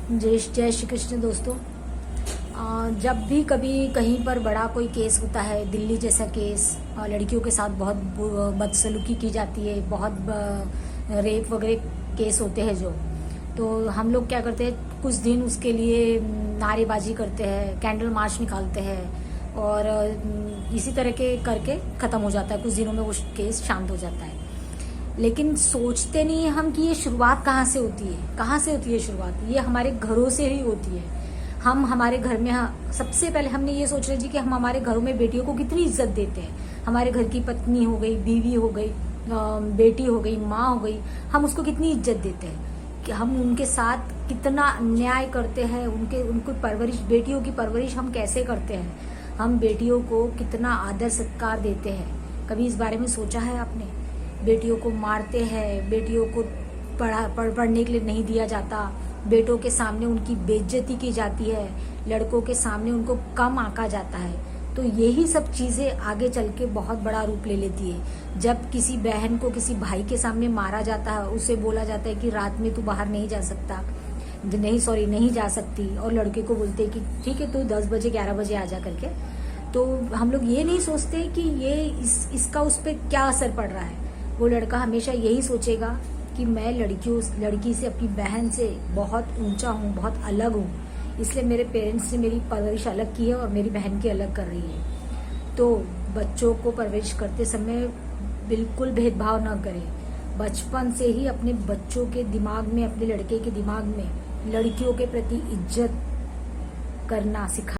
जय श्री कृष्ण दोस्तों। जब भी कभी कहीं पर बड़ा कोई केस होता है, दिल्ली जैसा केस, लड़कियों के साथ बहुत बदसलूकी की जाती है, बहुत रेप वगैरह केस होते हैं जो, तो हम लोग क्या करते हैं, कुछ दिन उसके लिए नारेबाजी करते हैं, कैंडल मार्च निकालते हैं और इसी तरह के करके ख़त्म हो जाता है। कुछ दिनों में वो केस शांत हो जाता है। लेकिन सोचते नहीं है हम कि ये शुरुआत कहाँ से होती है। कहाँ से होती है शुरुआत? ये हमारे घरों से ही होती है। हम हमारे घर में सबसे पहले हमने ये सोच रहे जी कि हम हमारे घरों में बेटियों को कितनी इज्जत देते हैं। हमारे घर की पत्नी हो गई, बीवी हो गई, बेटी हो गई, माँ हो गई, हम उसको कितनी इज्जत देते हैं कि हम उनके साथ कितना अन्याय करते हैं। उनको परवरिश, बेटियों की परवरिश हम कैसे करते हैं, हम बेटियों को कितना आदर सत्कार देते हैं। कभी इस बारे में सोचा है आपने? बेटियों को मारते हैं, बेटियों को पढ़ने के लिए नहीं दिया जाता, बेटों के सामने उनकी बेइज्जती की जाती है, लड़कों के सामने उनको कम आंका जाता है। तो यही सब चीजें आगे चल के बहुत बड़ा रूप ले लेती है। जब किसी बहन को किसी भाई के सामने मारा जाता है, उसे बोला जाता है कि रात में तू बाहर नहीं जा सकता, नहीं जा सकती, और लड़के को बोलते हैं कि ठीक है तू 10 बजे 11 बजे आ जा करके। तो हम लोग ये नहीं सोचते कि ये इसका उस पर क्या असर पड़ रहा है। वो लड़का हमेशा यही सोचेगा कि मैं लड़की से, अपनी बहन से बहुत ऊंचा हूँ, बहुत अलग हूँ, इसलिए मेरे पेरेंट्स ने मेरी परवरिश अलग की है और मेरी बहन की अलग कर रही है। तो बच्चों को परवरिश करते समय बिल्कुल भेदभाव न करें। बचपन से ही अपने बच्चों के दिमाग में, अपने लड़के के दिमाग में लड़कियों के प्रति इज्जत करना सिखा।